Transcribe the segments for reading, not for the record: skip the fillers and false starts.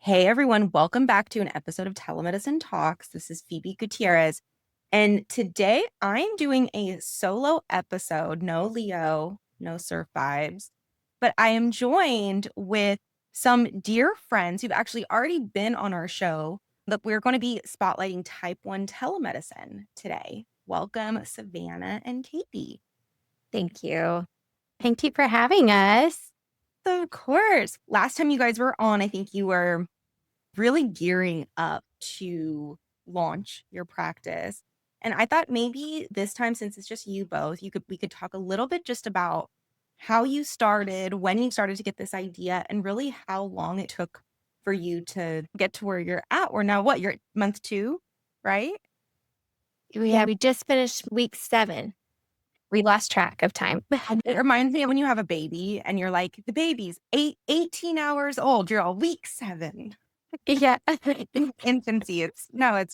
Hey everyone, welcome back to an episode of Telemedicine Talks. This is Phoebe Gutierrez. And today I'm doing a solo episode, no Leo, no surf vibes, but I am joined with some dear friends who've actually already been on our show that we're going to be spotlighting type 1 telemedicine today. Welcome, Savannah and Katie. Thank you. Thank you for having us. Of course. Last time you guys were on, I think you were really gearing up to launch your practice. And I thought maybe this time, since it's just you both, we could talk a little bit just about how you started, when you started to get this idea, and really how long it took for you to get to where you're at. Or now what? You're at month 2, right? We just finished week 7. We lost track of time. And it reminds me of when you have a baby and you're like, the baby's 18 hours old. You're all week 7. Yeah. Infancy. It's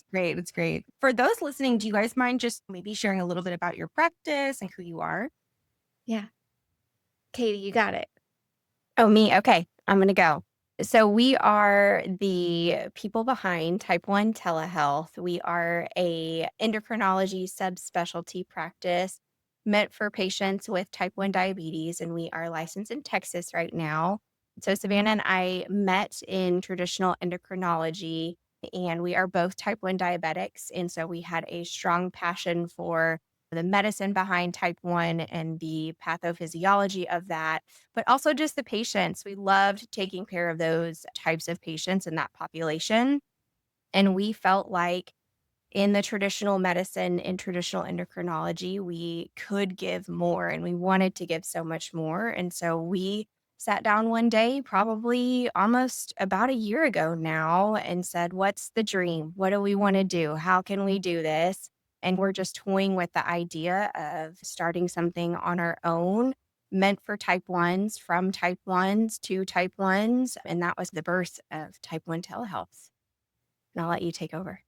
great. It's great. For those listening, do you guys mind just maybe sharing a little bit about your practice and who you are? Yeah. Katie, you got it. Oh, me? Okay. I'm going to go. So we are the people behind Type 1 Telehealth. We are a endocrinology subspecialty practice meant for patients with type 1 diabetes, and we are licensed in Texas right now. So Savannah and I met in traditional endocrinology, and we are both type 1 diabetics. And so we had a strong passion for the medicine behind type 1 and the pathophysiology of that, but also just the patients. We loved taking care of those types of patients in that population. And we felt like in the traditional medicine, in traditional endocrinology, we could give more and we wanted to give so much more. And so we sat down one day, probably almost about a year ago now, and said, what's the dream? What do we want to do? How can we do this? And we're just toying with the idea of starting something on our own meant for type 1s, from type 1s to type 1s. And that was the birth of type 1 telehealth. And I'll let you take over.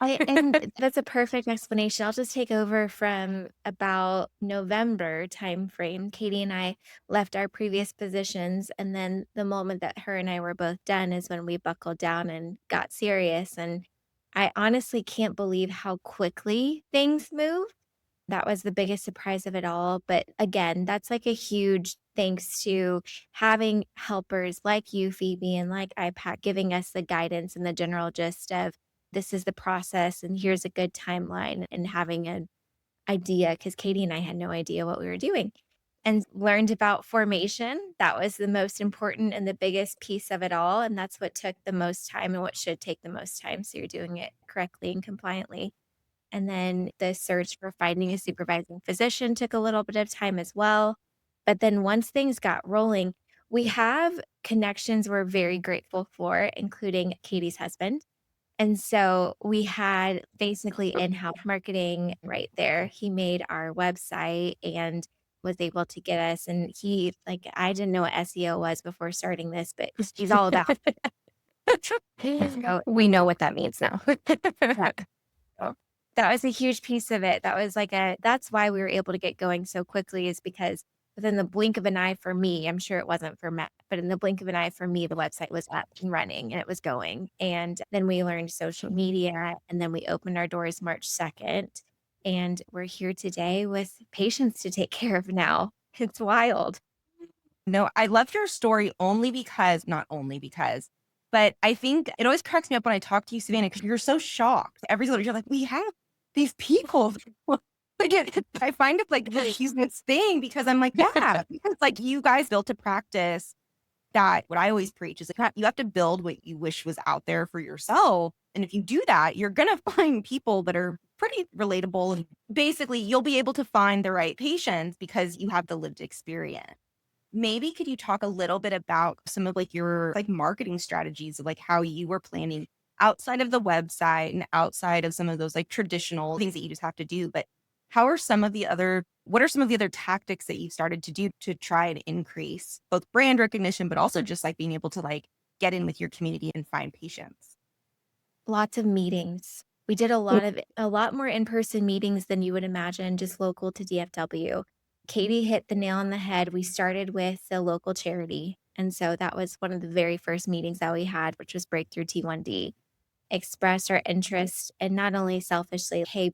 And that's a perfect explanation. I'll just take over from about November timeframe. Katie and I left our previous positions, and then the moment that her and I were both done is when we buckled down and got serious. And I honestly can't believe how quickly things moved. That was the biggest surprise of it all. But again, that's like a huge thanks to having helpers like you, Phoebe, and like IPAC giving us the guidance and the general gist of this is the process and here's a good timeline, and having an idea, because Katie and I had no idea what we were doing, and learned about formation. That was the most important and the biggest piece of it all. And that's what took the most time and what should take the most time. So you're doing it correctly and compliantly. And then the search for finding a supervising physician took a little bit of time as well. But then once things got rolling, we have connections we're very grateful for, including Katie's husband. And so we had basically in-house marketing right there. He made our website and was able to get us. And he, like, I didn't know what SEO was before starting this, but he's all about it. So We know what that means now. that was a huge piece of it. That was that's why we were able to get going so quickly, is because within the blink of an eye for me, I'm sure it wasn't for Matt, but in the blink of an eye for me, the website was up and running and it was going. And then we learned social media, and then we opened our doors March 2nd. And we're here today with patients to take care of now. It's wild. No, I love your story not only because, but I think it always cracks me up when I talk to you, Savannah, because you're so shocked. Every little, you're like, we have these people. I find it like the cutest thing, because I'm like, yeah, because like you guys built a practice that what I always preach is like, you have to build what you wish was out there for yourself. And if you do that, you're going to find people that are pretty relatable. And basically, you'll be able to find the right patients because you have the lived experience. Maybe could you talk a little bit about some of like your like marketing strategies of like how you were planning outside of the website and outside of some of those like traditional things that you just have to do, but what are some of the other tactics that you've started to do to try and increase both brand recognition, but also just like being able to like get in with your community and find patients? Lots of meetings. We did a lot more in-person meetings than you would imagine, just local to DFW. Katie hit the nail on the head. We started with the local charity, And so that was one of the very first meetings that we had, which was Breakthrough T1D. Express our interest and not only selfishly, hey,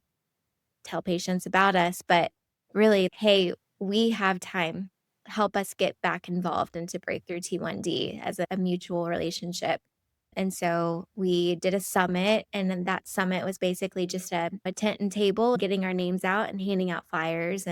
tell patients about us, but really, hey, we have time. Help us get back involved into Breakthrough T1D as a mutual relationship. And so we did a summit, and then that summit was basically just a tent and table, getting our names out and handing out flyers.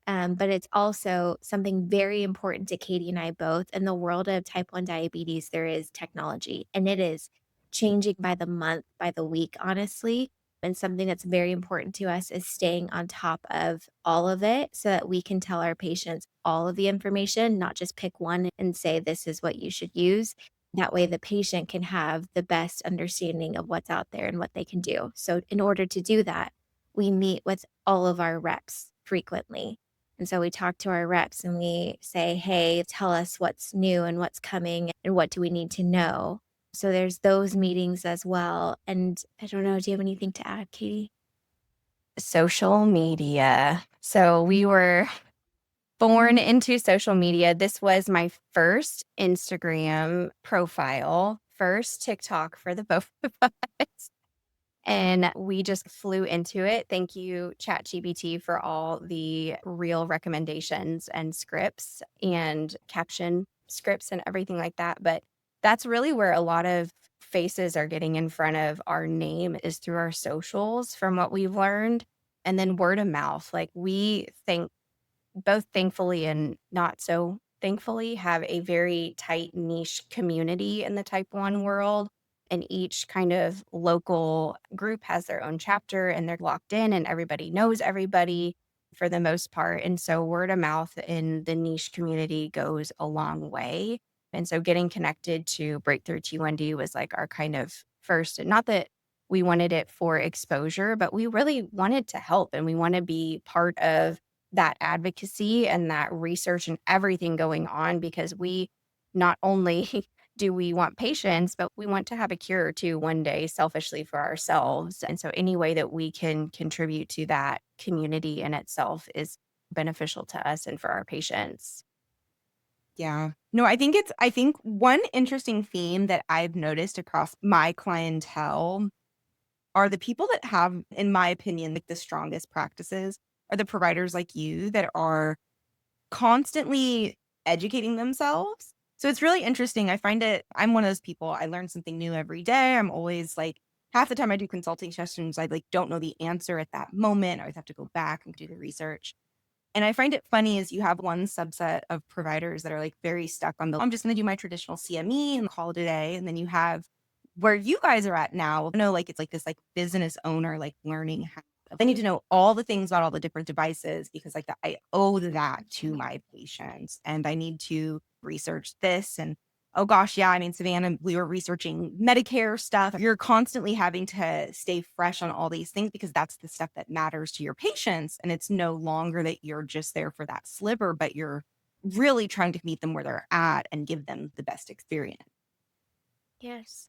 But it's also something very important to Katie and I both. In the world of type 1 diabetes, there is technology, and it is changing by the month, by the week, honestly. And something that's very important to us is staying on top of all of it so that we can tell our patients all of the information, not just pick one and say, this is what you should use. That way, the patient can have the best understanding of what's out there and what they can do. So, in order to do that, we meet with all of our reps frequently. And so we talk to our reps and we say, hey, tell us what's new and what's coming and what do we need to know. So there's those meetings as well. And I don't know, do you have anything to add, Katie? Social media. So we were born into social media. This was my first Instagram profile, first TikTok for the both of us. And we just flew into it. Thank you, ChatGPT, for all the real recommendations and scripts and caption scripts and everything like that. But that's really where a lot of faces are getting in front of our name is through our socials, from what we've learned. And then word of mouth. Like, we think, both thankfully and not so thankfully, have a very tight niche community in the type 1 world. And each kind of local group has their own chapter and they're locked in and everybody knows everybody for the most part. And so word of mouth in the niche community goes a long way. And so getting connected to Breakthrough T1D was like our kind of first, not that we wanted it for exposure, but we really wanted to help and we want to be part of that advocacy and that research and everything going on, because we not only do we want patients, but we want to have a cure too one day, selfishly for ourselves. And so any way that we can contribute to that community in itself is beneficial to us and for our patients. Yeah. No, I think one interesting theme that I've noticed across my clientele are the people that have, in my opinion, like the strongest practices are the providers like you that are constantly educating themselves. So it's really interesting. I find I'm one of those people, I learn something new every day. I'm always like, half the time I do consulting sessions, I like don't know the answer at that moment. I always have to go back and do the research. And I find it funny is you have one subset of providers that are like very stuck on I'm just going to do my traditional CME and call it a day. And then you have where you guys are at now, like it's like this like business owner, like learning how I need to know all the things about all the different devices because like I owe that to my patients and I need to research this. And oh gosh, yeah, I mean, Savannah, we were researching Medicare stuff. You're constantly having to stay fresh on all these things because that's the stuff that matters to your patients. And it's no longer that you're just there for that sliver, but you're really trying to meet them where they're at and give them the best experience. Yes.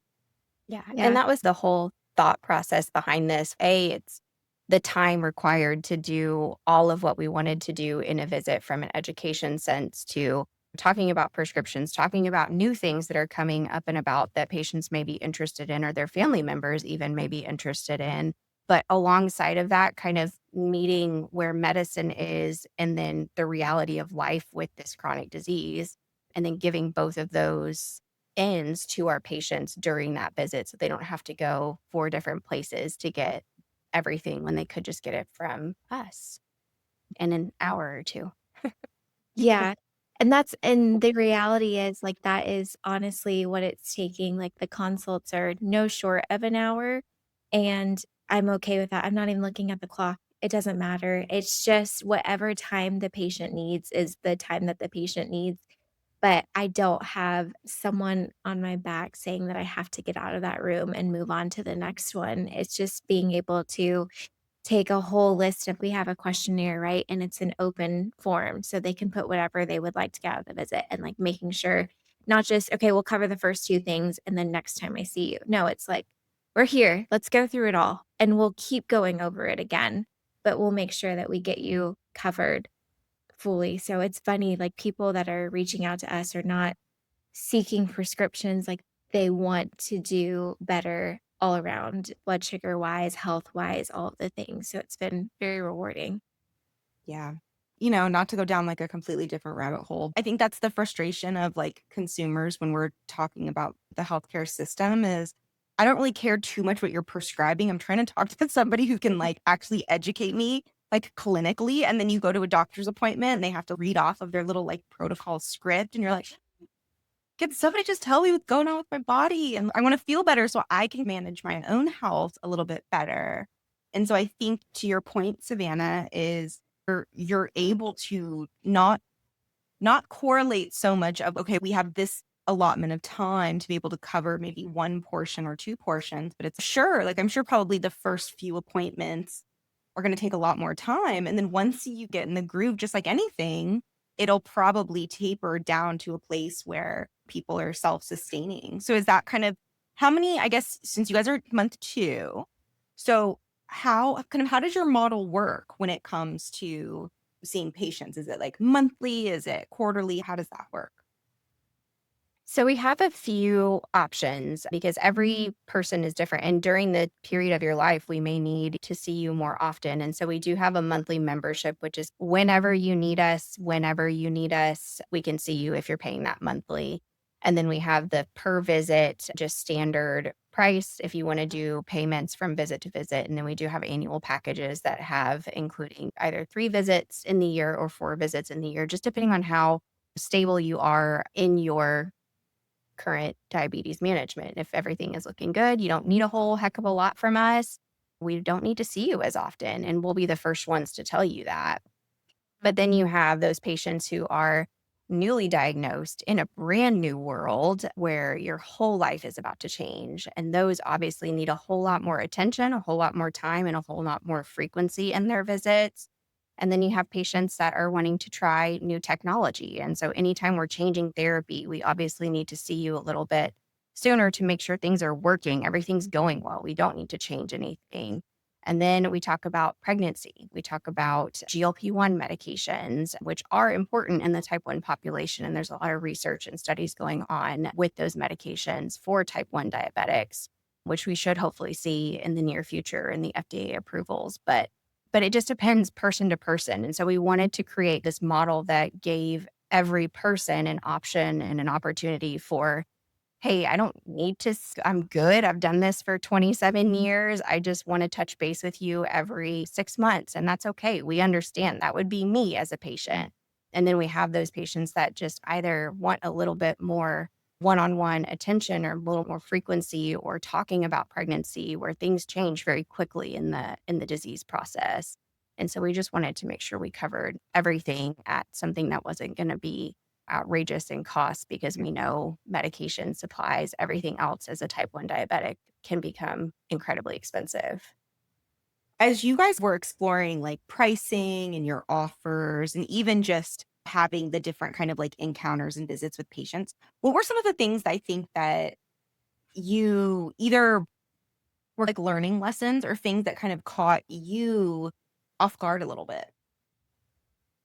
Yeah. Yeah. And that was the whole thought process behind this. It's the time required to do all of what we wanted to do in a visit, from an education sense to talking about prescriptions, talking about new things that are coming up and about that patients may be interested in or their family members even may be interested in. But alongside of that, kind of meeting where medicine is and then the reality of life with this chronic disease, and then giving both of those ends to our patients during that visit so they don't have to go 4 different places to get everything when they could just get it from us in an hour or 2. Yeah. And the reality is like that is honestly what it's taking. Like the consults are no short of an hour. And I'm okay with that. I'm not even looking at the clock. It doesn't matter. It's just whatever time the patient needs is the time that the patient needs. But I don't have someone on my back saying that I have to get out of that room and move on to the next one. It's just being able to take a whole list of we have a questionnaire, right? And it's an open form. So they can put whatever they would like to get out of the visit and like making sure not just, okay, we'll cover the first 2 things and then next time I see you. No, it's like, we're here. Let's go through it all. And we'll keep going over it again, but we'll make sure that we get you covered fully. So it's funny, like people that are reaching out to us are not seeking prescriptions. Like they want to do better all around, blood sugar wise, health wise, all of the things. So it's been very rewarding. Yeah. You know, not to go down like a completely different rabbit hole. I think that's the frustration of like consumers when we're talking about the healthcare system is I don't really care too much what you're prescribing. I'm trying to talk to somebody who can like actually educate me like clinically. And then you go to a doctor's appointment and they have to read off of their little like protocol script. And you're like, can somebody just tell me what's going on with my body? And I want to feel better so I can manage my own health a little bit better. And so I think to your point, Savannah, is you're able to not correlate so much of, okay, we have this allotment of time to be able to cover maybe one portion or two portions, but it's sure, like I'm sure probably the first few appointments are going to take a lot more time. And then once you get in the groove, just like anything, it'll probably taper down to a place where people are self-sustaining. So is that kind of how many, I guess, since you guys are month 2, so how does your model work when it comes to seeing patients? Is it like monthly? Is it quarterly? How does that work? So we have a few options because every person is different. And during the period of your life, we may need to see you more often. And so we do have a monthly membership, which is whenever you need us, we can see you if you're paying that monthly. And then we have the per visit, just standard price if you want to do payments from visit to visit. And then we do have annual packages that have including either 3 visits in the year or 4 visits in the year, just depending on how stable you are in your current diabetes management. If everything is looking good, you don't need a whole heck of a lot from us. We don't need to see you as often, and we'll be the first ones to tell you that. But then you have those patients who are newly diagnosed in a brand new world where your whole life is about to change. And those obviously need a whole lot more attention, a whole lot more time, and a whole lot more frequency in their visits. And then you have patients that are wanting to try new technology. And so anytime we're changing therapy, we obviously need to see you a little bit sooner to make sure things are working, everything's going well. We don't need to change anything. And then we talk about pregnancy. We talk about GLP-1 medications, which are important in the type 1 population. And there's a lot of research and studies going on with those medications for type 1 diabetics, which we should hopefully see in the near future in the FDA approvals. But it just depends person to person. And so we wanted to create this model that gave every person an option and an opportunity for, hey, I don't need to, I'm good. I've done this for 27 years. I just want to touch base with you every 6 months. And that's okay. We understand that would be me as a patient. And then we have those patients that just either want a little bit more one-on-one attention or a little more frequency or talking about pregnancy where things change very quickly in the disease process. And so we just wanted to make sure we covered everything at something that wasn't going to be outrageous in cost because we know medication, supplies, everything else as a type 1 diabetic can become incredibly expensive. As you guys were exploring like pricing and your offers and even just having the different kind of like encounters and visits with patients, what were some of the things I think that you either were like learning lessons or things that kind of caught you off guard a little bit?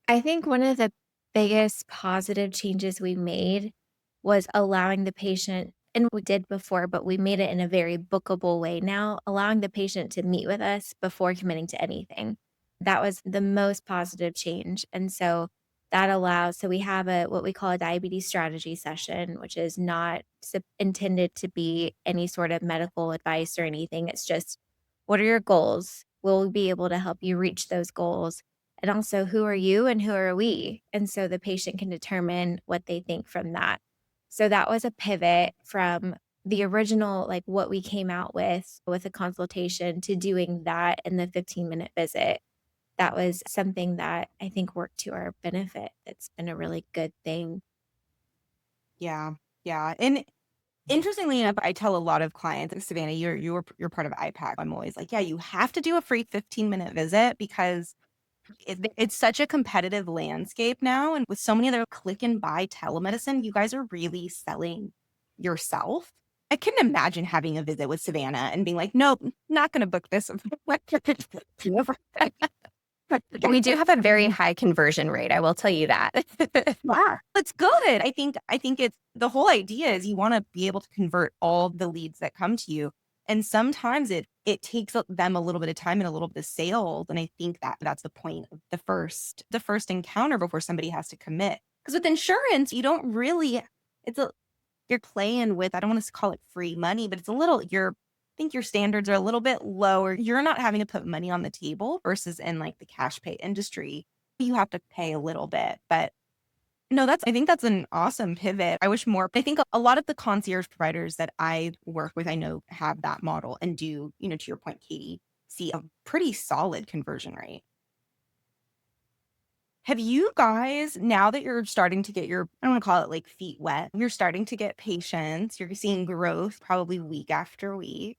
I think one of the biggest positive changes we made was allowing the patient, and we did before, but we made it in a very bookable way now, allowing the patient to meet with us before committing to anything. That was the most positive change. And so that allows, so we have what we call a diabetes strategy session, which is not intended to be any sort of medical advice or anything. It's just, what are your goals? We'll be able to help you reach those goals. And also, who are you and who are we? And so the patient can determine what they think from that. So that was a pivot from the original, like what we came out with a consultation to doing that in the 15-minute visit. That was something that I think worked to our benefit. It's been a really good thing. Yeah. Yeah. And interestingly enough, I tell a lot of clients, like, Savannah, you're part of IPAC. I'm always like, yeah, you have to do a free 15-minute visit because it's such a competitive landscape now. And with so many other click and buy telemedicine, you guys are really selling yourself. I couldn't imagine having a visit with Savannah and being like, nope, not going to book this. We do have a very high conversion rate, I will tell you that. Yeah, it's good. I think it's the whole idea is you want to be able to convert all the leads that come to you. And sometimes it takes them a little bit of time and a little bit of sales. And I think that's the point of the first encounter before somebody has to commit. Because with insurance, you don't really you're playing with, I don't want to call it free money, but it's a little I think your standards are a little bit lower. You're not having to put money on the table versus in like the cash pay industry. You have to pay a little bit, but no, I think that's an awesome pivot. I wish more. I think a lot of the concierge providers that I work with, I know have that model and do, to your point, Katie, see a pretty solid conversion rate. Have you guys, now that you're starting to get I don't want to call it like feet wet, you're starting to get patients, you're seeing growth probably week after week.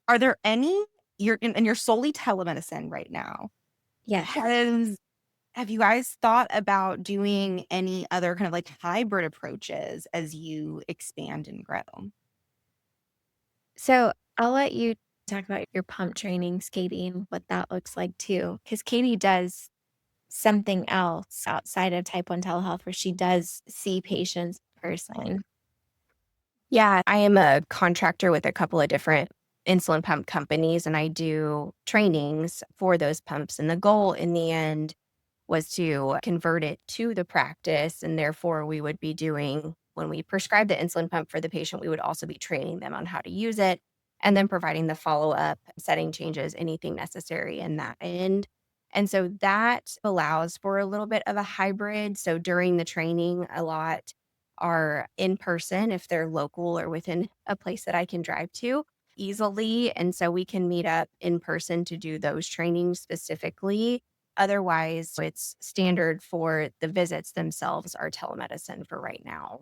Are there any, and you're solely telemedicine right now. Yes. Have you guys thought about doing any other kind of like hybrid approaches as you expand and grow? So I'll let you talk about your pump training, Katie, and what that looks like too. Because Katie does something else outside of type 1 telehealth where she does see patients in person. Yeah, I am a contractor with a couple of different insulin pump companies, and I do trainings for those pumps. And the goal in the end was to convert it to the practice. And therefore, we would be doing, when we prescribe the insulin pump for the patient, we would also be training them on how to use it and then providing the follow up, setting changes, anything necessary in that end. And so that allows for a little bit of a hybrid. So during the training, a lot are in person if they're local or within a place that I can drive to easily. And so we can meet up in person to do those trainings specifically. Otherwise, it's standard for the visits themselves are telemedicine for right now.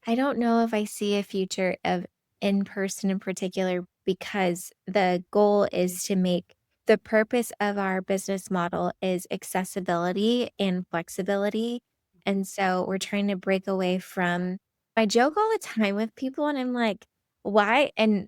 I don't know if I see a future of in person in particular because the goal is to make the purpose of our business model is accessibility and flexibility. And so we're trying to break away from, I joke all the time with people and I'm like, why? And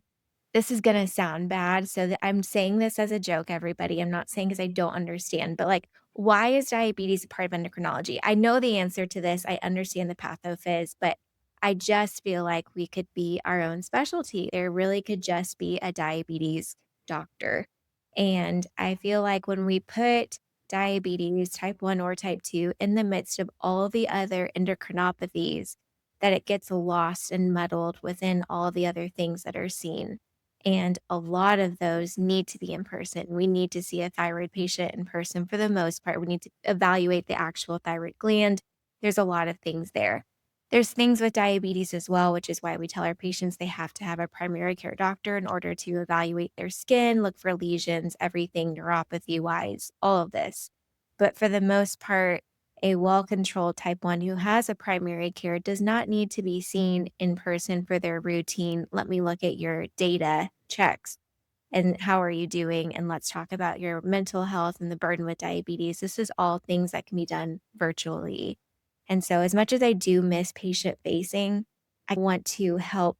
this is going to sound bad. So that I'm saying this as a joke, everybody. I'm not saying because I don't understand, but like, why is diabetes a part of endocrinology? I know the answer to this. I understand the pathophys, but I just feel like we could be our own specialty. There really could just be a diabetes doctor. And I feel like when we put diabetes, type 1 or type 2, in the midst of all of the other endocrinopathies, that it gets lost and muddled within all the other things that are seen. And a lot of those need to be in person. We need to see a thyroid patient in person for the most part. We need to evaluate the actual thyroid gland. There's a lot of things there. There's things with diabetes as well, which is why we tell our patients they have to have a primary care doctor in order to evaluate their skin, look for lesions, everything neuropathy wise, all of this. But for the most part, a well-controlled type 1 who has a primary care does not need to be seen in person for their routine. Let me look at your data checks and how are you doing? And let's talk about your mental health and the burden with diabetes. This is all things that can be done virtually. And so as much as I do miss patient facing, I want to help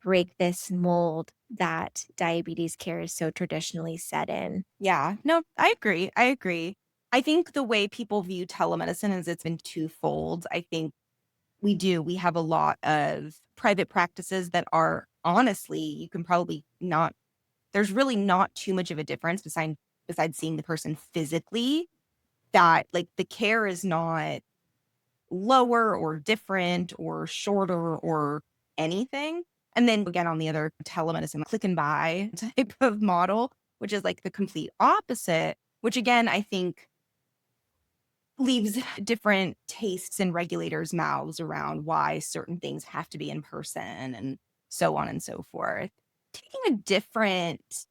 break this mold that diabetes care is so traditionally set in. Yeah, no, I agree. I think the way people view telemedicine is it's been twofold. I think we have a lot of private practices that are honestly, you can probably not, there's really not too much of a difference besides seeing the person physically, that like the care is not lower or different or shorter or anything. And then again, on the other telemedicine, click and buy type of model, which is like the complete opposite, which again, I think leaves different tastes in regulators' mouths around why certain things have to be in person and so on and so forth. Taking a different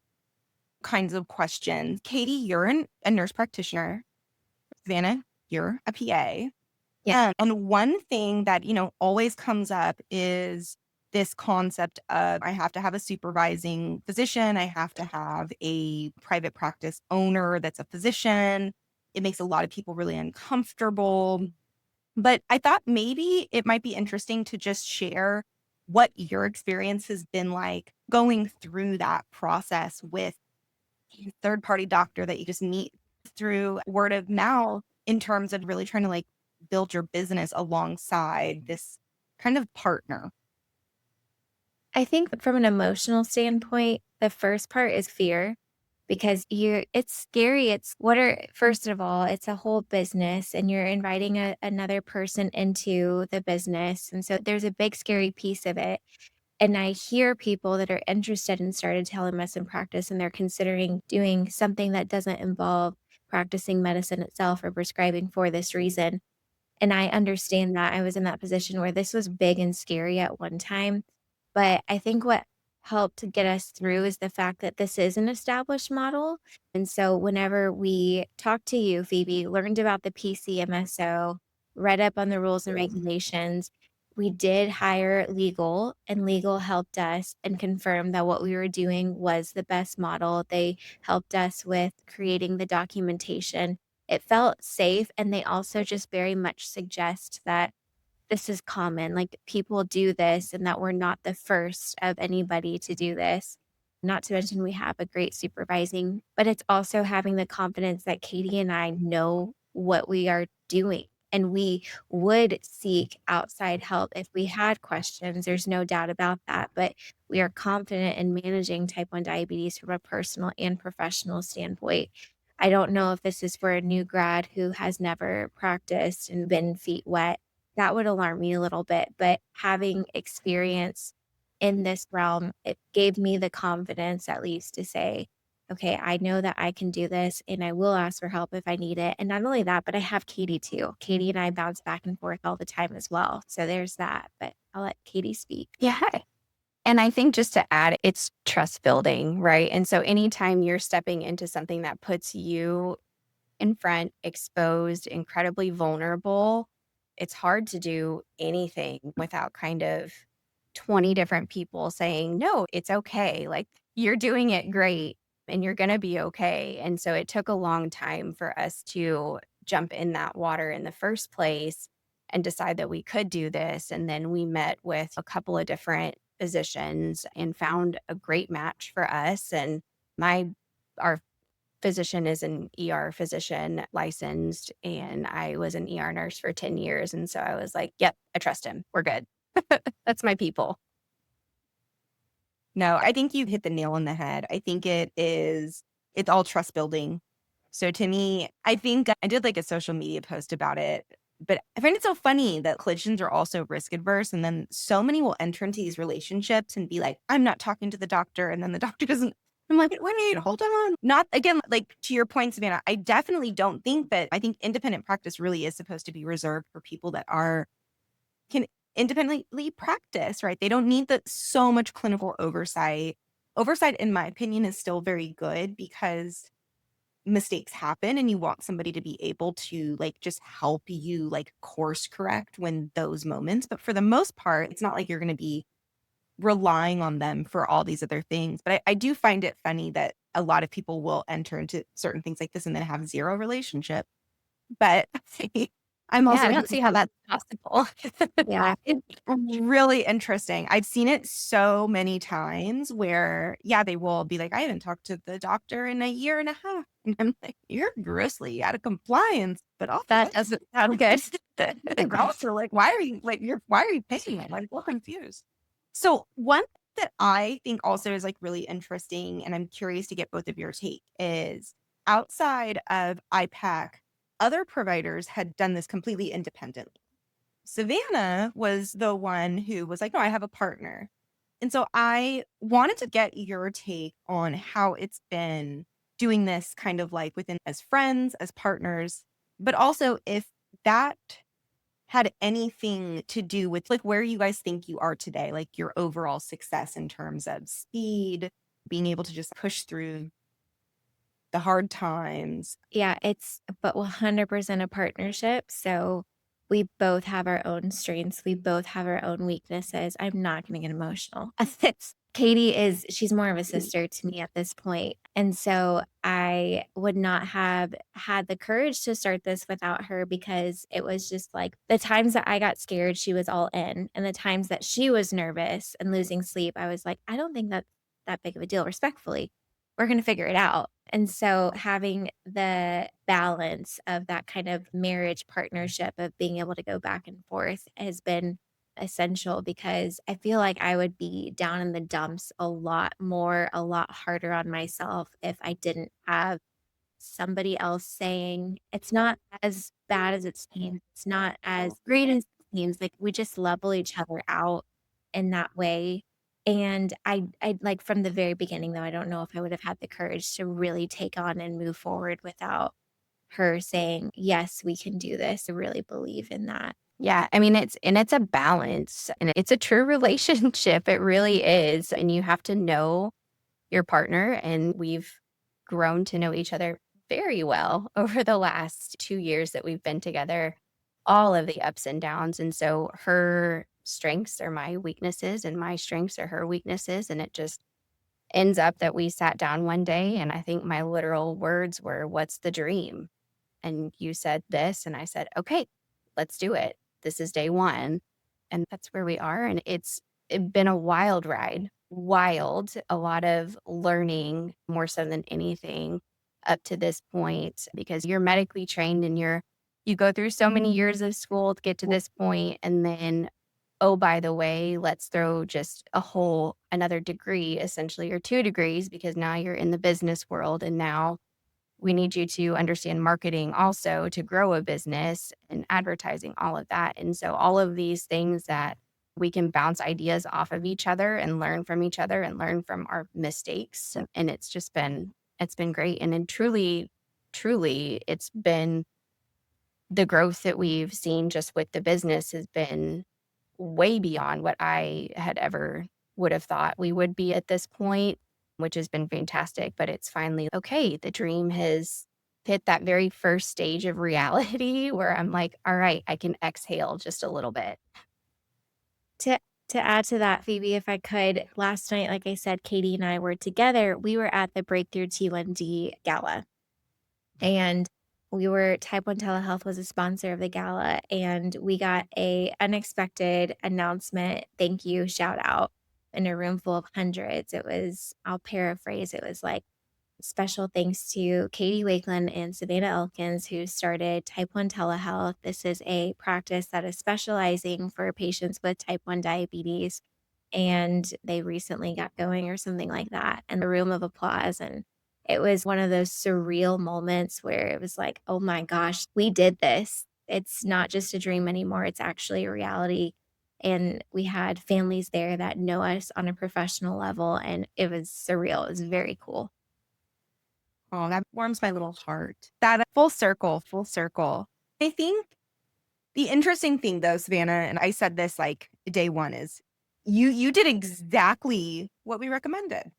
kinds of questions. Katie, you're a nurse practitioner. Savannah, you're a PA. Yeah. And one thing that, always comes up is this concept of I have to have a supervising physician. I have to have a private practice owner that's a physician. It makes a lot of people really uncomfortable. But I thought maybe it might be interesting to just share what your experience has been like going through that process with a third party doctor that you just meet through word of mouth in terms of really trying to like build your business alongside this kind of partner? I think from an emotional standpoint, the first part is fear because it's scary. First of all, it's a whole business and you're inviting another person into the business. And so there's a big scary piece of it. And I hear people that are interested in started telemedicine practice and they're considering doing something that doesn't involve practicing medicine itself or prescribing for this reason. And I understand that. I was in that position where this was big and scary at one time. But I think what helped to get us through is the fact that this is an established model. And so whenever we talked to you, Phoebe, learned about the PCMSO, read up on the rules and regulations, we did hire legal, and legal helped us and confirmed that what we were doing was the best model. They helped us with creating the documentation. It felt safe, and they also just very much suggest that this is common, like, people do this and that we're not the first of anybody to do this. Not to mention we have a great supervising, but it's also having the confidence that Katie and I know what we are doing, and we would seek outside help if we had questions, there's no doubt about that, but we are confident in managing type 1 diabetes from a personal and professional standpoint. I don't know if this is for a new grad who has never practiced and been feet wet. That would alarm me a little bit, but having experience in this realm, it gave me the confidence at least to say, okay, I know that I can do this and I will ask for help if I need it. And not only that, but I have Katie too. Katie and I bounce back and forth all the time as well. So there's that, but I'll let Katie speak. Yeah. And I think just to add, it's trust building, right? And so anytime you're stepping into something that puts you in front, exposed, incredibly vulnerable, it's hard to do anything without kind of 20 different people saying, no, it's okay. Like you're doing it great and you're going to be okay. And so it took a long time for us to jump in that water in the first place and decide that we could do this. And then we met with a couple of different physicians and found a great match for us. And our physician is an ER physician licensed, and I was an ER nurse for 10 years. And so I was like, yep, I trust him. We're good. That's my people. No, I think you hit the nail on the head. I think it's all trust building. So to me, I think I did like a social media post about it, but I find it so funny that clinicians are also risk adverse. And then so many will enter into these relationships and be like, I'm not talking to the doctor. And then the doctor doesn't. I'm like, wait, hold on. Not again, like to your point, Savannah, I definitely don't think that I think independent practice really is supposed to be reserved for people that can independently practice, right? They don't need so much clinical oversight. Oversight, in my opinion, is still very good because mistakes happen and you want somebody to be able to like just help you like course correct when those moments. But for the most part, it's not like you're going to be relying on them for all these other things. But I do find it funny that a lot of people will enter into certain things like this and then have zero relationship. But I'm also I don't see how that's possible. Yeah. it's really interesting. I've seen it so many times where, yeah, they will be like, I haven't talked to the doctor in a year and a half. And I'm like, you're grossly out of compliance. But also, That doesn't sound good. they're also like, why are you paying me? Like, we're confused. So one that I think also is like really interesting, and I'm curious to get both of your take, is outside of IPAC, other providers had done this completely independently. Savannah was the one who was like, no, I have a partner. And so I wanted to get your take on how it's been doing this kind of like within as friends, as partners, but also if that had anything to do with like where you guys think you are today, like your overall success in terms of speed, being able to just push through the hard times. Yeah, it's but 100% a partnership. So we both have our own strengths. We both have our own weaknesses. I'm not going to get emotional. She's more of a sister to me at this point. And so I would not have had the courage to start this without her because it was just like the times that I got scared, she was all in. And the times that she was nervous and losing sleep, I was like, I don't think that's that big of a deal, respectfully. We're going to figure it out. And so having the balance of that kind of marriage partnership of being able to go back and forth has been essential, because I feel like I would be down in the dumps a lot more, a lot harder on myself if I didn't have somebody else saying, it's not as bad as it seems. It's not as great as it seems. Like, we just level each other out in that way. And I like, from the very beginning, though, I don't know if I would have had the courage to really take on and move forward without her saying, yes, we can do this. I really believe in that. Yeah, I mean, it's a balance and it's a true relationship. It really is. And you have to know your partner. And we've grown to know each other very well over the last 2 years that we've been together, all of the ups and downs. And so her strengths are my weaknesses and my strengths are her weaknesses. And it just ends up that we sat down one day and I think my literal words were, "What's the dream?" And you said this, and I said, "Okay, let's do it. This is day one." And that's where we are. And it's been a wild ride, wild, a lot of learning more so than anything up to this point, because you're medically trained and you go through so many years of school to get to this point, and then, oh, by the way, let's throw just another degree, essentially, or 2 degrees, because now you're in the business world and now we need you to understand marketing also to grow a business and advertising, all of that. And so all of these things that we can bounce ideas off of each other and learn from each other and learn from our mistakes. And it's been great. And then truly, it's been the growth that we've seen just with the business has been way beyond what I had ever would have thought we would be at this point, which has been fantastic. But it's finally, okay, the dream has hit that very first stage of reality where I'm like, all right, I can exhale just a little bit. To to add to that, Phoebe, if I could, last night, like I said, Katie and I were together. We were at the Breakthrough T1D gala, and Type 1 Telehealth was a sponsor of the gala, and we got a unexpected announcement, thank you, shout out in a room full of hundreds. It was, I'll paraphrase, it was like, special thanks to Katie Wakeland and Savannah Elkins, who started Type 1 Telehealth. This is a practice that is specializing for patients with type 1 diabetes. And they recently got going or something like that. And a room of applause. And it was one of those surreal moments where it was like, oh my gosh, we did this. It's not just a dream anymore. It's actually a reality. And we had families there that know us on a professional level. And it was surreal. It was very cool. Oh, that warms my little heart. That full circle, full circle. I think the interesting thing though, Savannah, and I said this like day one, is you did exactly what we recommended.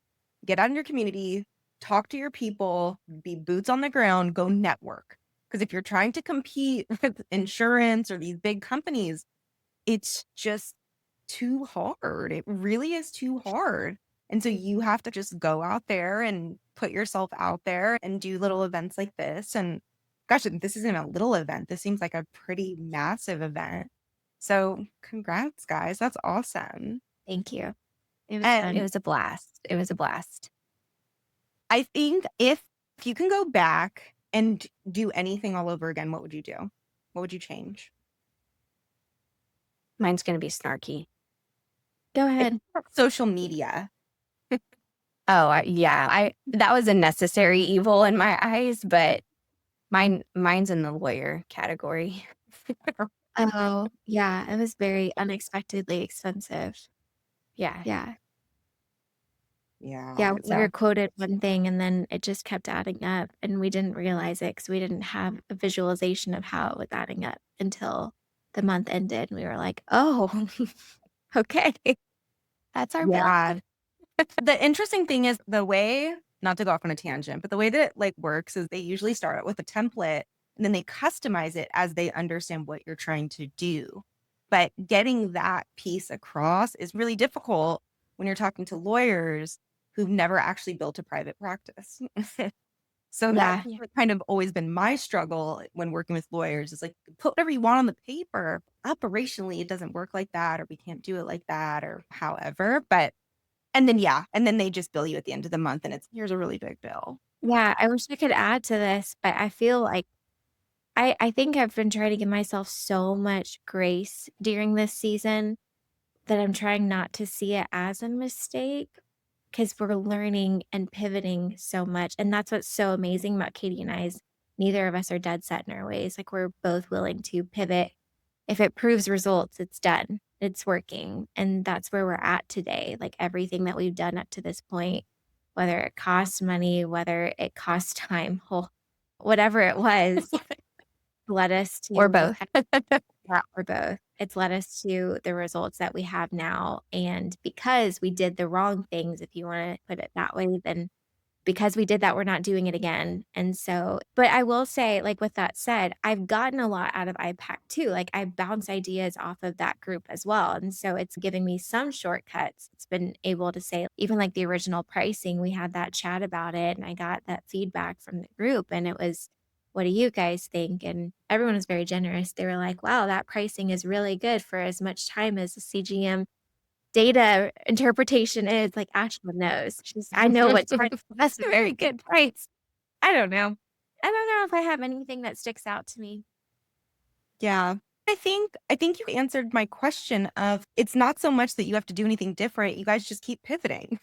Get out in your community, talk to your people, be boots on the ground, go network. Because if you're trying to compete with insurance or these big companies, it's just too hard. It really is too hard. And so you have to just go out there and put yourself out there and do little events like this. And gosh, this isn't a little event. This seems like a pretty massive event. So congrats, guys. That's awesome. Thank you. It was And fun. It was a blast. It was a blast. I think if you can go back and do anything all over again, what would you do? What would you change? Mine's going to be snarky. Go ahead. Social media. Oh, yeah. That was a necessary evil in my eyes, but mine's in the lawyer category. Oh, yeah. It was very unexpectedly expensive. Yeah. Yeah. Yeah. Yeah. We So- were quoted one thing and then it just kept adding up, and we didn't realize it because we didn't have a visualization of how it was adding up until the month ended. And we were like, oh, okay. That's our Yeah. The interesting thing is the way, not to go off on a tangent, but the way that it like works is they usually start out with a template and then they customize it as they understand what you're trying to do. But getting that piece across is really difficult when you're talking to lawyers who've never actually built a private practice. So that's kind of always been my struggle when working with lawyers, is like, put whatever you want on the paper. Operationally, it doesn't work like that, or we can't do it like that, or however. And then they just bill you at the end of the month and it's, here's a really big bill. Yeah, I wish I could add to this, but I feel like I think I've been trying to give myself so much grace during this season that I'm trying not to see it as a mistake because we're learning and pivoting so much. And that's what's so amazing about Katie and I is neither of us are dead set in our ways. Like we're both willing to pivot. If it proves results, it's done. It's working. And that's where we're at today. Like everything that we've done up to this point, whether it costs money, whether it costs time, whatever it was, led us Or to both. yeah, or both. It's led us to the results that we have now. And because we did the wrong things, if you want to put it that way, then because we did that, we're not doing it again. And so, but I will say, like, with that said, I've gotten a lot out of IPAC too. Like, I bounce ideas off of that group as well. And so it's giving me some shortcuts. It's been able to say, even like the original pricing, we had that chat about it and I got that feedback from the group. And it was, what do you guys think? And everyone was very generous. They were like, wow, that pricing is really good for as much time as the CGM data interpretation is. Like, Ashland knows. I know what that's a very good price. I don't know. I don't know if I have anything that sticks out to me. Yeah. I think you answered my question of it's not so much that you have to do anything different. You guys just keep pivoting.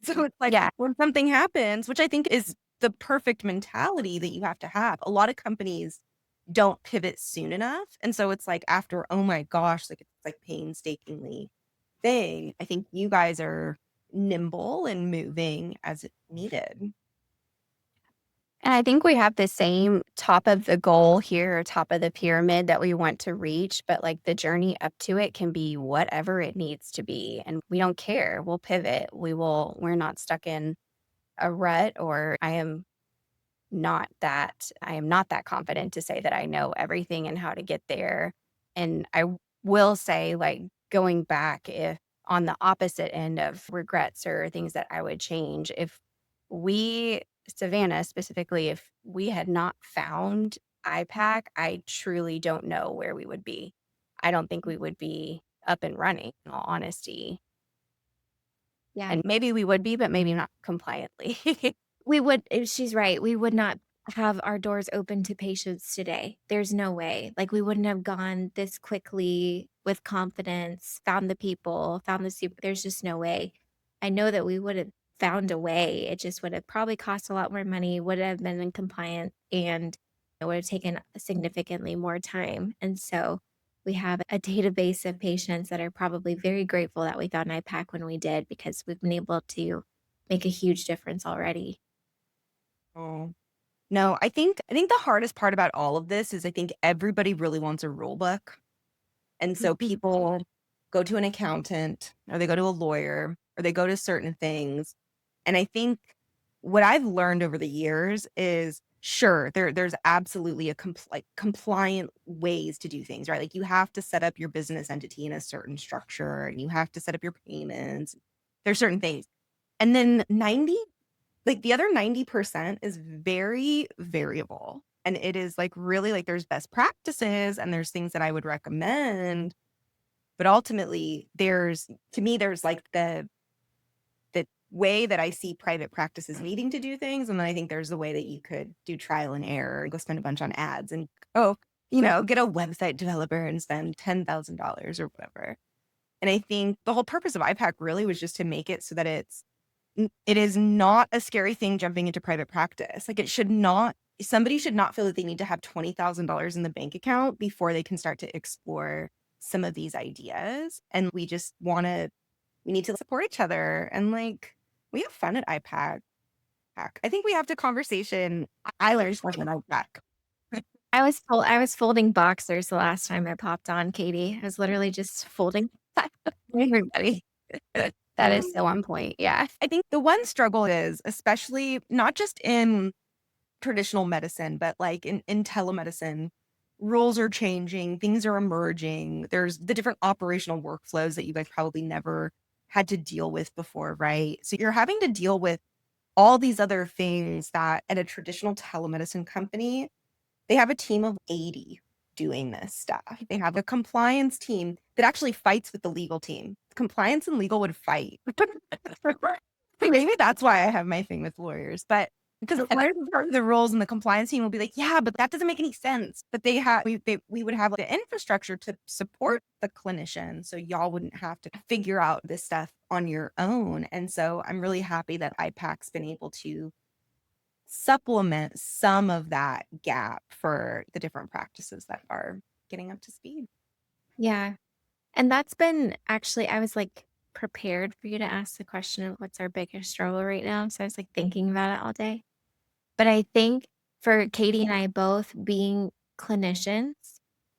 So it's like Yeah. when something happens, which I think is the perfect mentality that you have to have. A lot of companies don't pivot soon enough. And so it's like after, oh my gosh, like it's like painstakingly thing. I think you guys are nimble and moving as it needed. And I think we have the same top of the goal here, top of the pyramid that we want to reach, but like the journey up to it can be whatever it needs to be. And we don't care. We'll pivot. We're not stuck in a rut, or I am not that confident to say that I know everything and how to get there. And I will say, like, going back, if on the opposite end of regrets or things that I would change, if we, Savannah specifically, if we had not found IPAC, I truly don't know where we would be. I don't think we would be up and running, in all honesty. Yeah. And maybe we would be, but maybe not compliantly. We would, she's right. We would not have our doors open to patients today. There's no way. Like, we wouldn't have gone this quickly with confidence, found the people, found the super. There's just no way. I know that we would have found a way. It just would have probably cost a lot more money, would have been incompliant, and it would have taken significantly more time. And so we have a database of patients that are probably very grateful that we found IPAC when we did, because we've been able to make a huge difference already. Oh. No, I think the hardest part about all of this is I think everybody really wants a rule book. And so people go to an accountant or they go to a lawyer or they go to certain things. And I think what I've learned over the years is sure, there's absolutely like compliant ways to do things, right? Like you have to set up your business entity in a certain structure and you have to set up your payments. There's certain things. And then the other 90% is very variable. And it is like really like there's best practices and there's things that I would recommend. But ultimately, to me, there's like the way that I see private practices needing to do things. And then I think there's the way that you could do trial and error and go spend a bunch on ads and, get a website developer and spend $10,000 or whatever. And I think the whole purpose of IPAC really was just to make it so that it is not a scary thing jumping into private practice. Like somebody should not feel that they need to have $20,000 in the bank account before they can start to explore some of these ideas. And we need to support each other. And like, we have fun at IPAC. I think we have to conversation. I learned something at IPAC. I was folding boxers the last time I popped on, Katie. I was literally just folding Everybody. That is so on point. Yeah. I think the one struggle is, especially not just in traditional medicine, but like in telemedicine, rules are changing, things are emerging. There's the different operational workflows that you guys probably never had to deal with before, right? So you're having to deal with all these other things that at a traditional telemedicine company, they have a team of 80 doing this stuff. They have a compliance team that actually fights with the legal team. Compliance and legal would fight. Maybe that's why I have my thing with lawyers. But Because part of the rules and the compliance team will be like, yeah, but that doesn't make any sense. But we would have like the infrastructure to support the clinician. So y'all wouldn't have to figure out this stuff on your own. And so I'm really happy that IPAC's been able to supplement some of that gap for the different practices that are getting up to speed. Yeah. And that's been actually, I was like prepared for you to ask the question of what's our biggest struggle right now. So I was like thinking about it all day. But I think for Katie and I both being clinicians,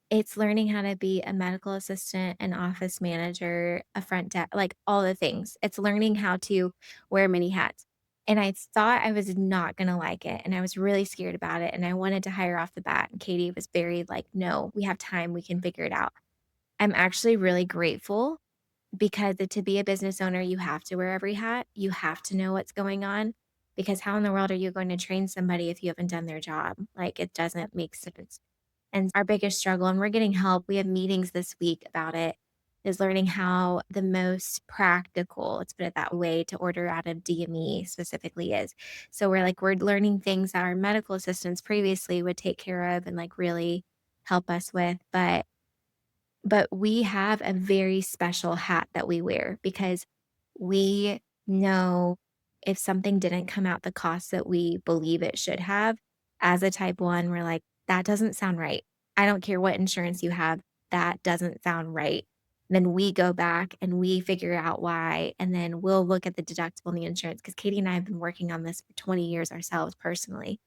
it's learning how to be a medical assistant, an office manager, a front desk, like all the things. It's learning how to wear many hats. And I thought I was not going to like it. And I was really scared about it. And I wanted to hire off the bat. And Katie was very like, no, we have time. We can figure it out. I'm actually really grateful because to be a business owner, you have to wear every hat. You have to know what's going on because how in the world are you going to train somebody if you haven't done their job? Like it doesn't make sense. And our biggest struggle, and we're getting help, we have meetings this week about it, is learning how the most practical, let's put it that way, to order out of DME specifically is. So we're learning things that our medical assistants previously would take care of and like really help us with. But we have a very special hat that we wear because we know if something didn't come out the cost that we believe it should have, as a type 1, we're like, that doesn't sound right. I don't care what insurance you have, that doesn't sound right. Then we go back and we figure out why, and then we'll look at the deductible and the insurance because Katie and I have been working on this for 20 years ourselves personally.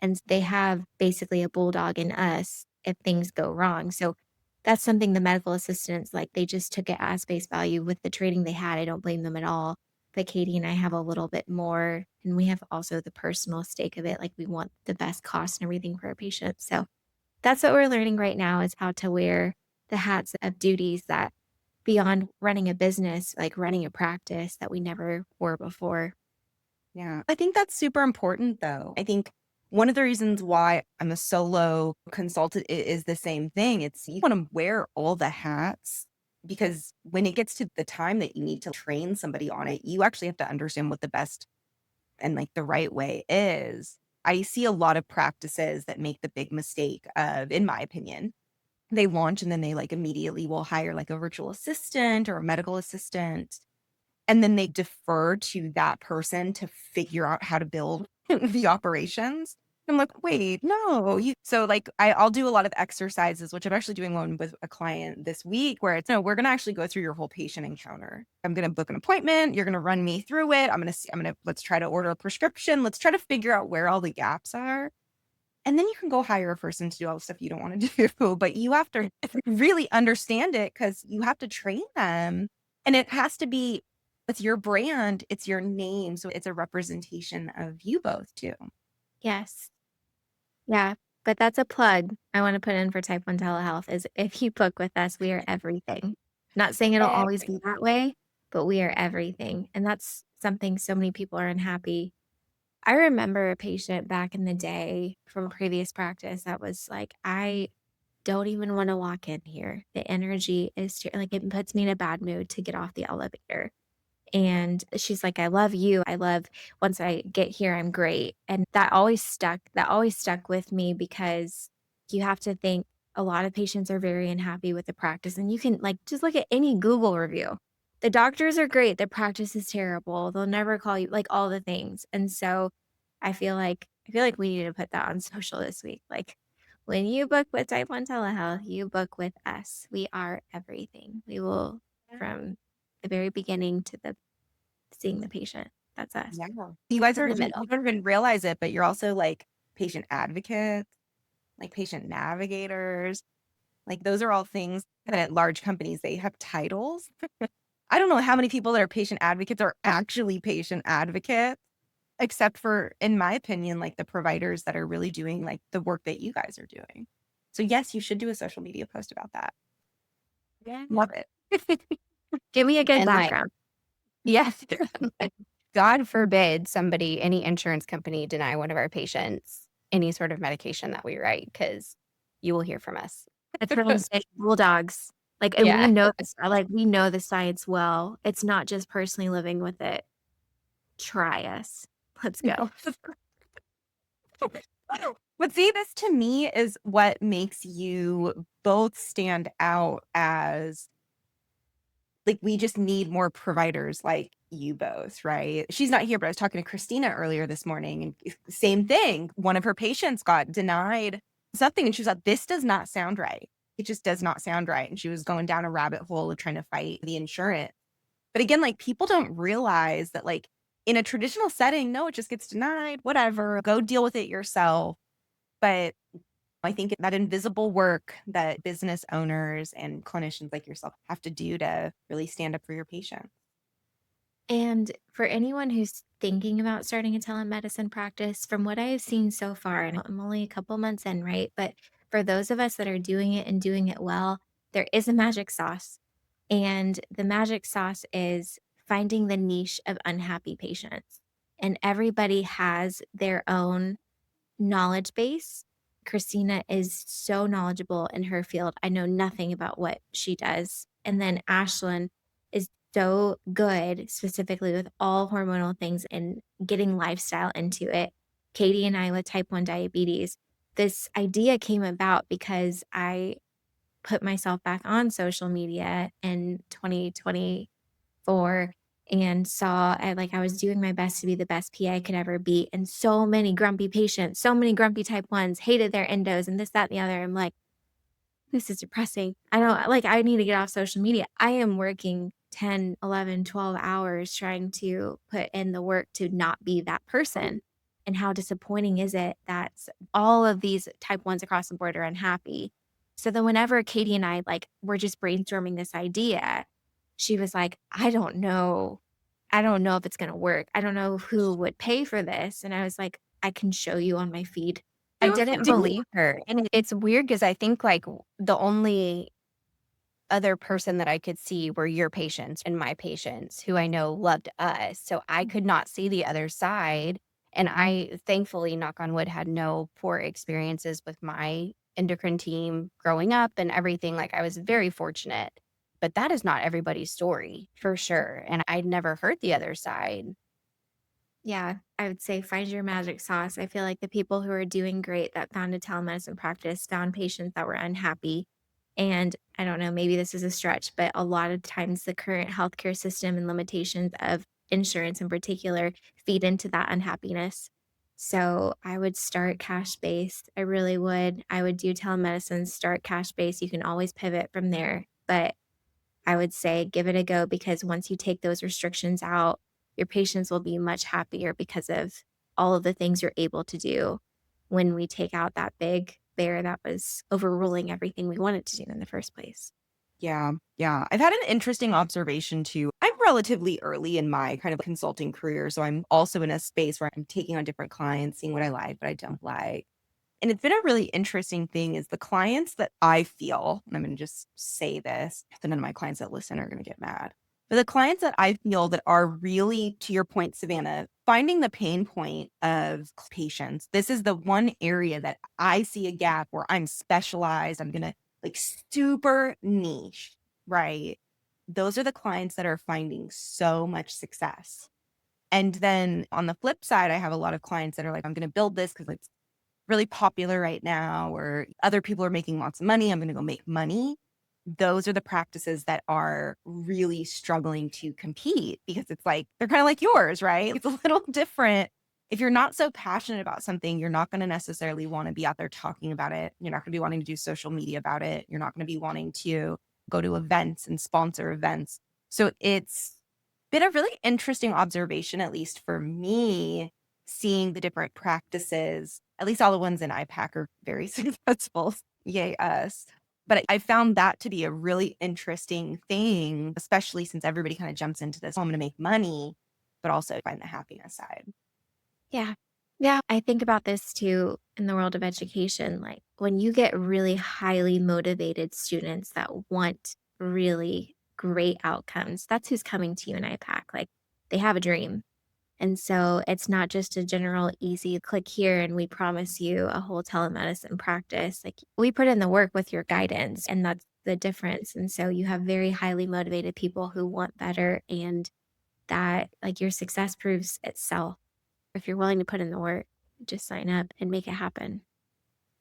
And they have basically a bulldog in us if things go wrong. So that's something the medical assistants, like they just took it as face value with the training they had. I don't blame them at all. But Katie and I have a little bit more, and we have also the personal stake of it. Like we want the best cost and everything for our patients. So that's what we're learning right now is how to wear the hats of duties that beyond running a business, like running a practice that we never were before. Yeah. I think that's super important though. I think one of the reasons why I'm a solo consultant is the same thing. It's you want to wear all the hats because when it gets to the time that you need to train somebody on it, you actually have to understand what the best and like the right way is. I see a lot of practices that make the big mistake of, in my opinion, they launch and then they like immediately will hire like a virtual assistant or a medical assistant. And then they defer to that person to figure out how to build the operations. I'm like, wait, no. So like I'll do a lot of exercises, which I'm actually doing one with a client this week where it's no, we're gonna actually go through your whole patient encounter. I'm gonna book an appointment, you're gonna run me through it. Let's try to order a prescription. Let's try to figure out where all the gaps are. And then you can go hire a person to do all the stuff you don't want to do. But you have to really understand it because you have to train them. And it has to be, it's your brand, it's your name. So it's a representation of you both too. Yes. Yeah. But that's a plug I want to put in for type 1 telehealth is if you book with us, we are everything. Not saying it'll always be that way, but we are everything. And that's something so many people are unhappy. I remember a patient back in the day from previous practice that was like, I don't even want to walk in here. The energy is like, it puts me in a bad mood to get off the elevator. And she's like, I love you. I love once I get here, I'm great. And that always stuck. That always stuck with me because you have to think a lot of patients are very unhappy with the practice. And you can like just look at any Google review. The doctors are great. The practice is terrible. They'll never call you, like all the things. And so I feel like we need to put that on social this week. Like when you book with Type 1 Telehealth, you book with us. We are everything. We will from the very beginning to the seeing the patient. That's us. Yeah. You guys In are, the you middle. don't even realize it, but you're also like patient advocates, like patient navigators. Like those are all things that at large companies, they have titles. I don't know how many people that are patient advocates are actually patient advocates, except for, in my opinion, like the providers that are really doing like the work that you guys are doing. So yes, you should do a social media post about that. Yeah. Love it. Give me a good And, like, background. yes, God forbid any insurance company deny one of our patients any sort of medication that we write because you will hear from us. That's what I'm saying. Bulldogs. Like, and Yeah. we know this, like we know the science well. It's not just personally living with it. Try us. Let's go. But see, this to me is what makes you both stand out as like we just need more providers like you both, right? She's not here, but I was talking to Christina earlier this morning and same thing. One of her patients got denied something and she was like, this does not sound right. It just does not sound right. And she was going down a rabbit hole of trying to fight the insurance. But again, like people don't realize that like in a traditional setting, no, it just gets denied, whatever, go deal with it yourself. But I think that invisible work that business owners and clinicians like yourself have to do to really stand up for your patient. And for anyone who's thinking about starting a telemedicine practice, from what I have seen so far, and I'm only a couple months in, right? But for those of us that are doing it and doing it well, there is a magic sauce. And the magic sauce is finding the niche of unhappy patients. And everybody has their own knowledge base. Christina is so knowledgeable in her field. I know nothing about what she does. And then Ashlyn is so good, specifically with all hormonal things and getting lifestyle into it. Katie and I with type 1 diabetes. This idea came about because I put myself back on social media in 2024 and saw I was doing my best to be the best PA I could ever be. And so many grumpy patients, so many grumpy type 1s hated their endos and this, that, and the other. I'm like, this is depressing. I need to get off social media. I am working 10, 11, 12 hours trying to put in the work to not be that person. And how disappointing is it that all of these type 1s across the board are unhappy? So then whenever Katie and I were just brainstorming this idea, she was like, I don't know. I don't know if it's going to work. I don't know who would pay for this. And I was like, I can show you on my feed. I didn't believe her. And it's weird because I think like the only other person that I could see were your patients and my patients who I know loved us. So I could not see the other side. And I thankfully, knock on wood, had no poor experiences with my endocrine team growing up and everything. Like I was very fortunate. But that is not everybody's story for sure. And I'd never heard the other side. Yeah, I would say find your magic sauce. I feel like the people who are doing great that found a telemedicine practice found patients that were unhappy. And I don't know, maybe this is a stretch, but a lot of times the current healthcare system and limitations of insurance in particular feed into that unhappiness. So I would start cash based. I really would. I would do telemedicine, start cash based. You can always pivot from there. But I would say give it a go because once you take those restrictions out, your patients will be much happier because of all of the things you're able to do when we take out that big bear that was overruling everything we wanted to do in the first place. Yeah. Yeah. I've had an interesting observation too. I'm relatively early in my kind of consulting career. So I'm also in a space where I'm taking on different clients, seeing what I like, what I don't like. And it's been a really interesting thing is the clients that I feel, and I'm going to just say this, so none of my clients that listen are going to get mad. But the clients that I feel that are really, to your point, Savannah, finding the pain point of patients. This is the one area that I see a gap where I'm specialized. I'm going to like super niche, right? Those are the clients that are finding so much success. And then on the flip side, I have a lot of clients that are like, I'm going to build this because it's really popular right now, or other people are making lots of money. I'm going to go make money. Those are the practices that are really struggling to compete because it's like, they're kind of like yours, right? It's a little different. If you're not so passionate about something, you're not going to necessarily want to be out there talking about it. You're not going to be wanting to do social media about it. You're not going to be wanting to go to events and sponsor events. So it's been a really interesting observation, at least for me, seeing the different practices. At least all the ones in IPAC are very successful. Yay, us. But I found that to be a really interesting thing, especially since everybody kind of jumps into this, oh, I'm going to make money, but also find the happiness side. Yeah. Yeah. I think about this too in the world of education. Like when you get really highly motivated students that want really great outcomes, that's who's coming to you in IPAC. Like they have a dream. And so it's not just a general easy click here and we promise you a whole telemedicine practice. Like we put in the work with your guidance, and that's the difference. And so you have very highly motivated people who want better, and that like your success proves itself if you're willing to put in the work. just sign up and make it happen.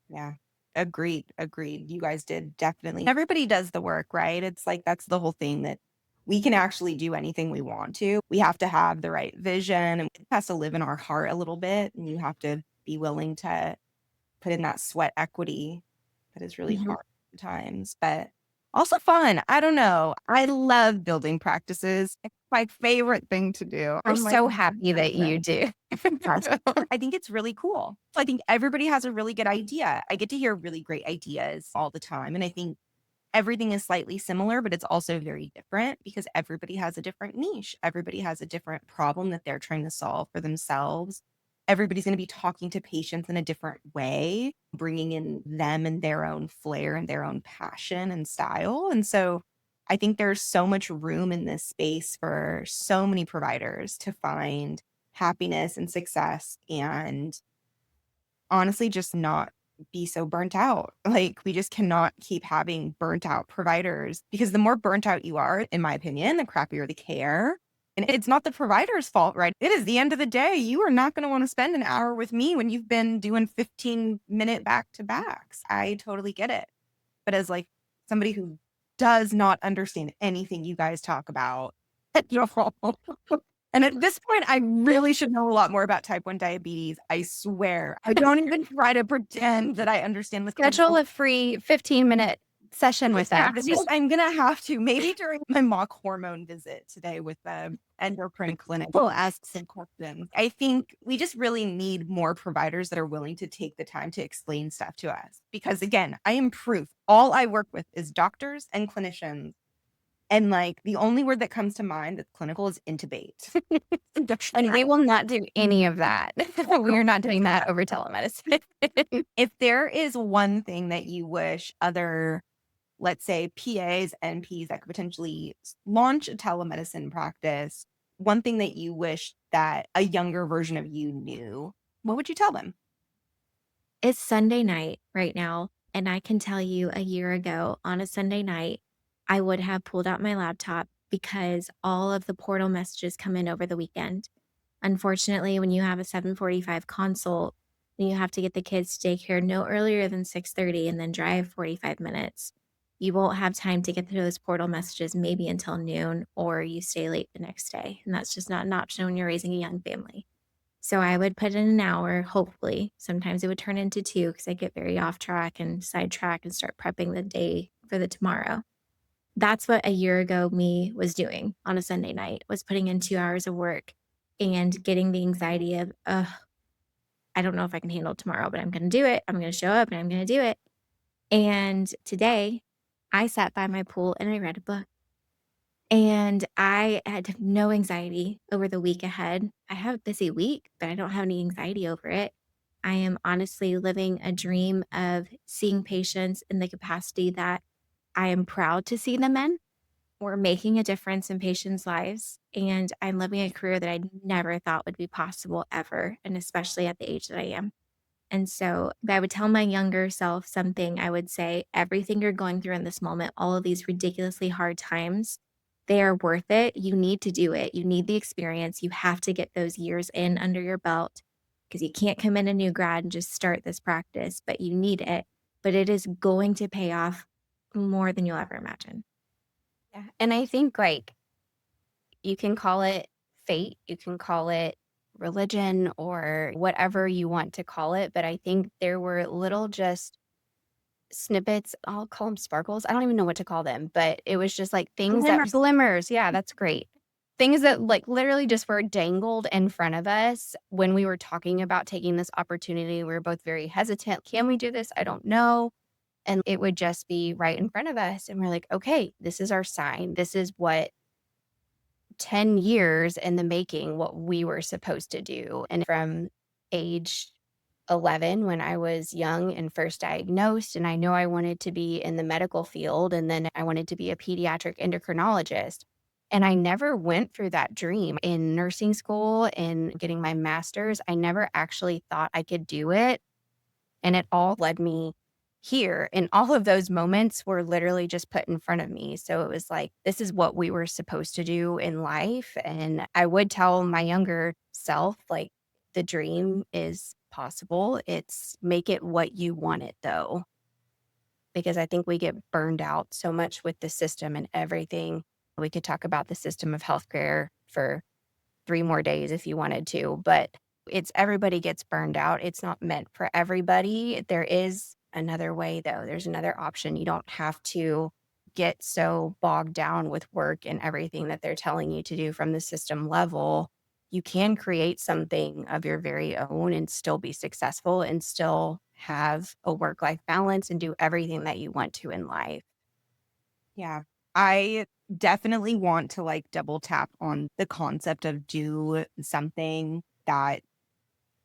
Yeah. Agreed. You guys did definitely. Everybody does the work, right? It's like that's the whole thing, that we can actually do anything we want to. We have to have the right vision, and it has to live in our heart a little bit. And you have to be willing to put in that sweat equity that is really Mhm. hard at times, but also fun. I don't know. I love building practices. It's my favorite thing to do. We're I'm like, so happy that you do. I think it's really cool. I think everybody has a really good idea. I get to hear really great ideas all the time. And I think everything is slightly similar, but it's also very different because everybody has a different niche. Everybody has a different problem that they're trying to solve for themselves. Everybody's going to be talking to patients in a different way, bringing in them and their own flair and their own passion and style. And so I think there's so much room in this space for so many providers to find happiness and success and honestly just not be so burnt out. Like, we just cannot keep having burnt out providers because the more burnt out you are, in my opinion, the crappier the care. And it's not the provider's fault, right? It is the end of the day. You are not going to want to spend an hour with me when you've been doing 15-minute back to backs. I totally get it. But as like somebody who does not understand anything you guys talk about, and at this point, I really should know a lot more about type 1 diabetes. I swear. I don't even try to pretend that I understand the Schedule a free 15-minute session with yeah, us. I'm gonna have to maybe during my mock hormone visit today with the endocrine clinic. We'll ask some questions. I think we just really need more providers that are willing to take the time to explain stuff to us. Because again, I am proof. All I work with is doctors and clinicians. And like the only word that comes to mind that's clinical is intubate. And we will not do any of that. We are not doing that over telemedicine. If there is one thing that you wish other, let's say, PAs, NPs that could potentially launch a telemedicine practice, one thing that you wish that a younger version of you knew, what would you tell them? It's Sunday night right now, and I can tell you a year ago on a Sunday night, I would have pulled out my laptop because all of the portal messages come in over the weekend. Unfortunately, when you have a 7:45 consult, and you have to get the kids to daycare no earlier than 6:30 and then drive 45 minutes, you won't have time to get through those portal messages maybe until noon, or you stay late the next day, and that's just not an option when you're raising a young family. So I would put in an hour, hopefully. Sometimes it would turn into 2 because I get very off track and sidetrack and start prepping the day for the tomorrow. That's what a year ago me was doing on a Sunday night, was putting in 2 hours of work and getting the anxiety of, "Ugh, I don't know if I can handle it tomorrow, but I'm gonna do it. I'm gonna show up and I'm gonna do it." And today, I sat by my pool and I read a book. And I had no anxiety over the week ahead. I have a busy week, but I don't have any anxiety over it. I am honestly living a dream of seeing patients in the capacity that I am proud to see them in. We're making a difference in patients' lives, and I'm living a career that I never thought would be possible ever, and especially at the age that I am. And so, if I would tell my younger self something, I would say, everything you're going through in this moment, all of these ridiculously hard times, they are worth it. You need to do it. You need the experience. You have to get those years in under your belt because you can't come in a new grad and just start this practice, but you need it. But it is going to pay off more than you'll ever imagine. Yeah. And I think like you can call it fate, you can call it religion or whatever you want to call it. But I think there were little just snippets. I'll call them sparkles. I don't even know what to call them, but it was just like things that glimmers. Yeah, that's great. Things that like literally just were dangled in front of us when we were talking about taking this opportunity. We were both very hesitant. Can we do this? I don't know. And it would just be right in front of us. And we're like, okay, this is our sign. This is what 10 years in the making, what we were supposed to do. And from age 11, when I was young and first diagnosed, and I know I wanted to be in the medical field, and then I wanted to be a pediatric endocrinologist. And I never went through that dream in nursing school and getting my master's. I never actually thought I could do it. And it all led me here. And all of those moments were literally just put in front of me. So it was like, this is what we were supposed to do in life. And I would tell my younger self, like, the dream is possible. It's make it what you want it, though, because I think we get burned out so much with the system and everything. We could talk about the system of healthcare for 3 more days if you wanted to, but it's everybody gets burned out. It's not meant for everybody. There is another way, though. There's another option. You don't have to get so bogged down with work and everything that they're telling you to do from the system level. You can create something of your very own and still be successful and still have a work-life balance and do everything that you want to in life. Yeah. I definitely want to like double tap on the concept of do something that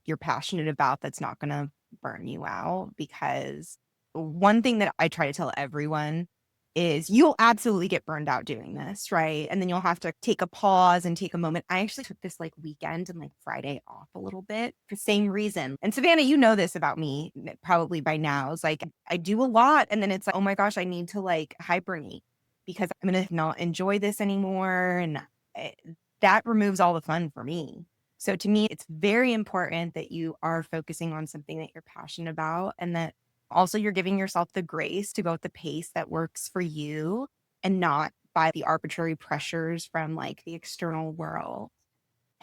you're passionate about that's not going to burn you out. Because one thing that I try to tell everyone is you'll absolutely get burned out doing this, right? And then you'll have to take a pause and take a moment. I actually took this like weekend and like Friday off a little bit for the same reason. And Savannah, you know this about me probably by now. It's like I do a lot and then it's like, oh my gosh, I need to like hibernate because I'm going to not enjoy this anymore. And it, that removes all the fun for me. So to me, it's very important that you are focusing on something that you're passionate about and that also you're giving yourself the grace to go at the pace that works for you and not by the arbitrary pressures from like the external world.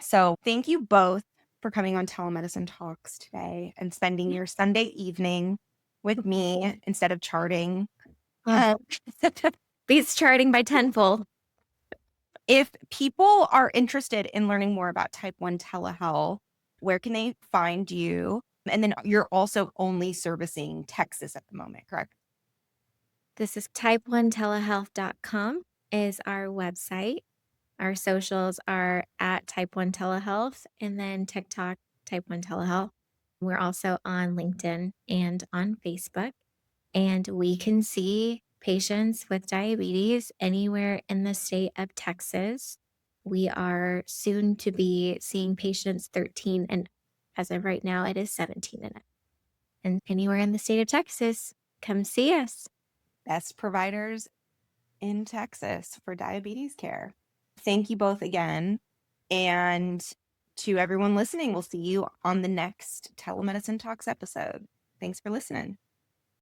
So thank you both for coming on Telemedicine Talks today and spending your Sunday evening with me instead of charting. Beats charting by tenfold. If people are interested in learning more about type 1 telehealth, where can they find you? And then you're also only servicing Texas at the moment, correct? This is type1telehealth.com is our website. Our socials are at Type 1 Telehealth and then TikTok, Type 1 Telehealth. We're also on LinkedIn and on Facebook. And we can see patients with diabetes anywhere in the state of Texas. We are soon to be seeing patients 13 and as of right now, it is 17 and up. And anywhere in the state of Texas, come see us. Best providers in Texas for diabetes care. Thank you both again. And to everyone listening, we'll see you on the next Telemedicine Talks episode. Thanks for listening.